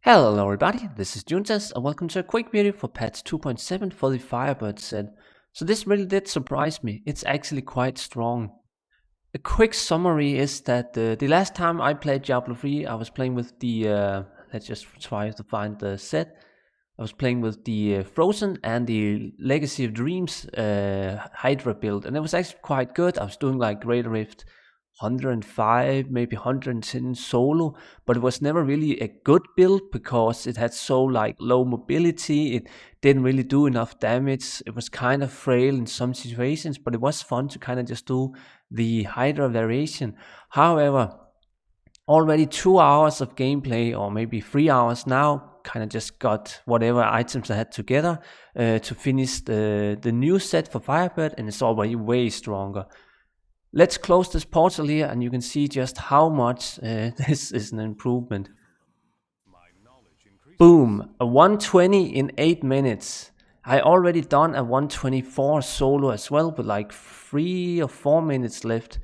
Hello everybody, this is Juntas and welcome to a quick video for patch 2.7 for the Firebird set. So this really did surprise me, it's actually quite strong. A quick summary is that the last time I played Diablo 3 I was playing with the, let's just try to find the set. I was playing with the Frozen and the Legacy of Dreams Hydra build, and it was actually quite good. I was doing like Greater Rift 105, maybe 110 solo, but it was never really a good build because it had so like low mobility. It didn't really do enough damage. It was kind of frail in some situations, but it was fun to kind of just do the Hydra variation. However, already 2 hours of gameplay, or maybe 3 hours now, kind of just got whatever items I had together to finish the new set for Firebird, and it's already way stronger. Let's close this portal here and you can see just how much this is an improvement. Boom, a 120 in 8 minutes. I already done a 124 solo as well, with like 3 or 4 minutes left.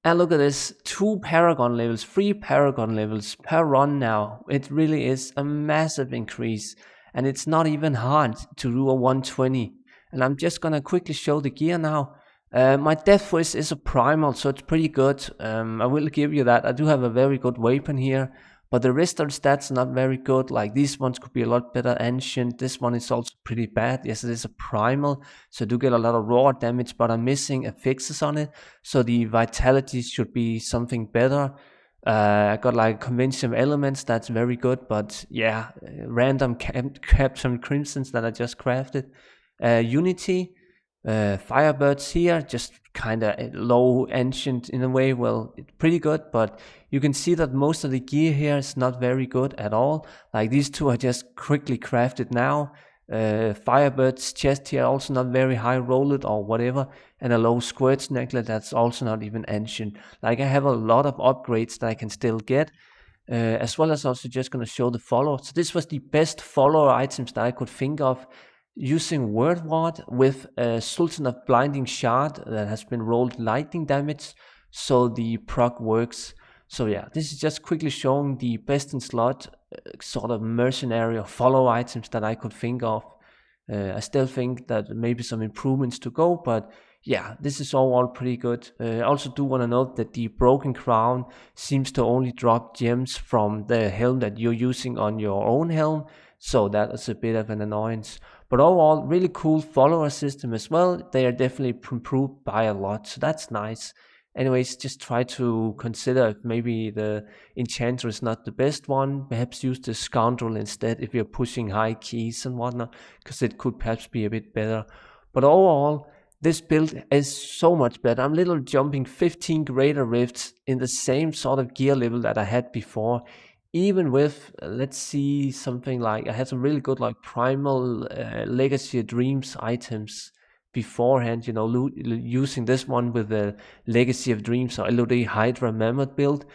And look at this, 2 Paragon levels, 3 Paragon levels per run now. It really is a massive increase, and it's not even hard to do a 120. And I'm just gonna quickly show the gear now. My Death Wish is a primal, so it's pretty good. I will give you that. I do have a very good weapon here, but the rest of the stats are not very good. Like these ones could be a lot better. Ancient, this one is also pretty bad. Yes, it is a primal, so I do get a lot of raw damage, but I'm missing affixes on it, so the vitality should be something better. I got like convention of elements, that's very good, but yeah, random captain crimsons that I just crafted. Unity. Firebirds here, just kind of low ancient in a way. Well, it's pretty good, but you can see that most of the gear here is not very good at all. Like these two are just quickly crafted now. Firebird's chest here also not very high rolled or whatever, and a low squirt necklace that's also not even ancient. Like I have a lot of upgrades that I can still get. As well as also just gonna show the follower. So this was the best follower items that I could think of, using Word Ward with a Sultan of Blinding Shard that has been rolled lightning damage, so the proc works. So yeah, this is just quickly showing the best in slot sort of mercenary or follow items that I could think of. I still think that maybe some improvements to go, but yeah, this is all pretty good. I also do want to note that the Broken Crown seems to only drop gems from the helm that you're using on your own helm, so that is a bit of an annoyance. But overall, really cool follower system as well. They are definitely improved by a lot, so that's nice. Anyways, just try to consider if maybe the enchanter is not the best one. Perhaps use the scoundrel instead if you're pushing high keys and whatnot, because it could perhaps be a bit better. But overall, this build is so much better. I'm literally jumping 15 greater rifts in the same sort of gear level that I had before. Even with, let's see, something like, I had some really good like primal Legacy of Dreams items beforehand, you know, using this one with the Legacy of Dreams or LOD Hydra Mammoth build.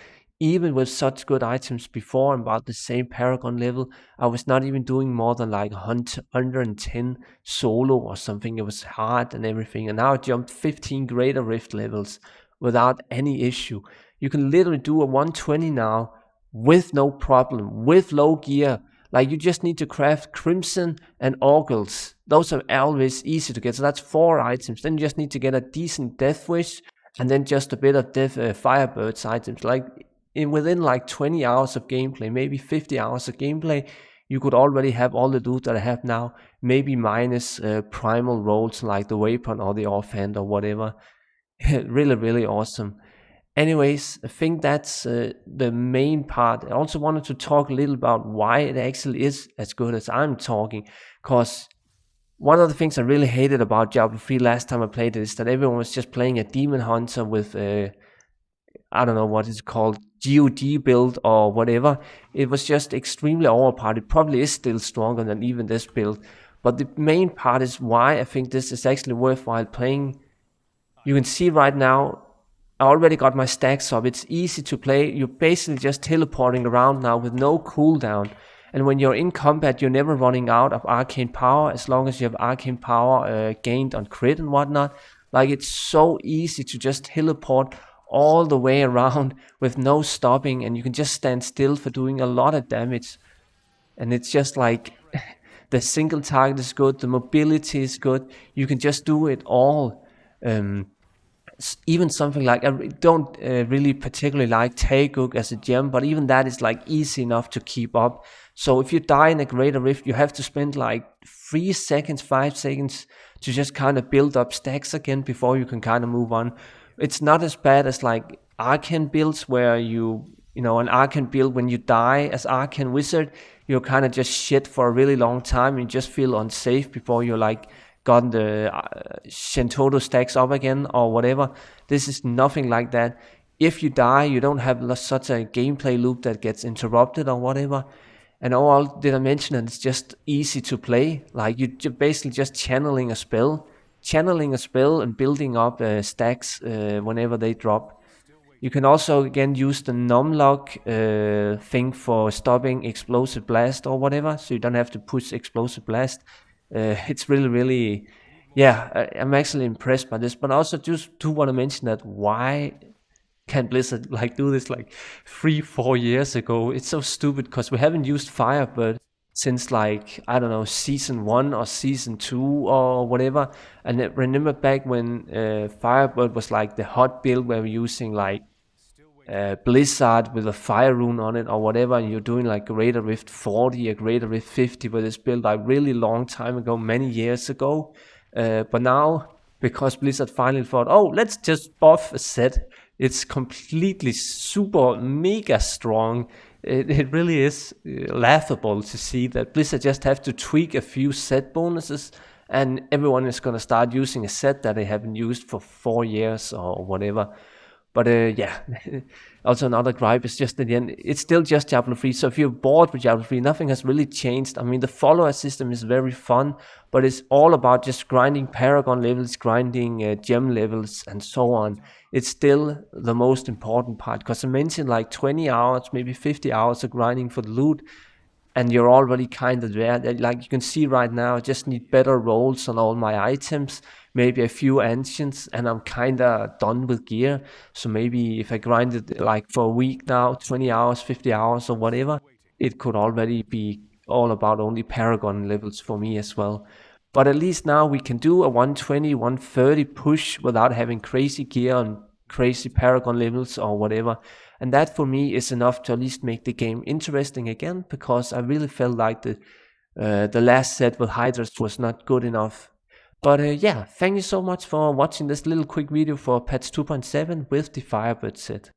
Even with such good items before, about the same Paragon level, I was not even doing more than like 110 solo or something. It was hard and everything, and now I jumped 15 greater rift levels without any issue. You can literally do a 120 now with no problem, with low gear. Like you just need to craft Crimson and Orgles. Those are always easy to get, so that's 4 items. Then you just need to get a decent Death Wish, and then just a bit of Firebirds items. Like within like 20 hours of gameplay, maybe 50 hours of gameplay, you could already have all the loot that I have now, maybe minus primal rolls like the weapon or the offhand or whatever. Really awesome. Anyways, I think that's the main part. I also wanted to talk a little about why it actually is as good as I'm talking, because one of the things I really hated about Diablo 3 last time I played it is that everyone was just playing a demon hunter with I don't know what it's called, GOD build or whatever. It was just extremely overpowered. It probably is still stronger than even this build, but the main part is why I think this is actually worthwhile playing. You can see right now I already got my stacks up. It's easy to play. You're basically just teleporting around now with no cooldown. And when you're in combat, you're never running out of arcane power as long as you have arcane power gained on crit and whatnot. Like it's so easy to just teleport all the way around with no stopping, and you can just stand still for doing a lot of damage. And it's just like the single target is good, the mobility is good, you can just do it all. Um, Even something like don't really particularly like Taeguk as a gem, but even that is like easy enough to keep up. So if you die in a Greater Rift, you have to spend like 3 seconds, 5 seconds to just kind of build up stacks again before you can kind of move on. It's not as bad as like Arcane builds where an Arcane build, when you die as Arcane Wizard, you're kind of just shit for a really long time and you just feel unsafe before you're like gotten the Shentoto stacks up again or whatever. This is nothing like that. If you die, you don't have such a gameplay loop that gets interrupted or whatever. And all did I mention it? It's just easy to play. Like you basically just channeling a spell and building up stacks whenever they drop. You can also again use the numlock thing for stopping explosive blast or whatever, so you don't have to push explosive blast. It's really, really, yeah. I'm actually impressed by this, but I also just do want to mention that why can't Blizzard like do this like 3, 4 years ago? It's so stupid because we haven't used Firebird since like I don't know season 1 or season 2 or whatever. And I remember back when Firebird was like the hot build where we're using like Blizzard with a fire rune on it or whatever, and you're doing like Greater Rift 40 or Greater Rift 50 with this build like really long time ago, many years ago. But now, because Blizzard finally thought, oh, let's just buff a set, it's completely super mega strong. It really is laughable to see that Blizzard just have to tweak a few set bonuses and everyone is going to start using a set that they haven't used for 4 years or whatever. But yeah, also another gripe is just at the end, it's still just Diablo 3. So if you're bored with Diablo 3, nothing has really changed. I mean, the follower system is very fun, but it's all about just grinding Paragon levels, grinding gem levels, and so on. It's still the most important part because I mentioned like 20 hours, maybe 50 hours of grinding for the loot, and you're already kind of there. Like you can see right now, I just need better rolls on all my items, maybe a few ancients, and I'm kind of done with gear. So maybe if I grind it like for a week now, 20 hours, 50 hours, or whatever, it could already be all about only Paragon levels for me as well. But at least now we can do a 120, 130 push without having crazy gear and crazy Paragon levels or whatever. And that for me is enough to at least make the game interesting again, because I really felt like the last set with Hydras was not good enough. But yeah, thank you so much for watching this little quick video for patch 2.7 with the Firebird set.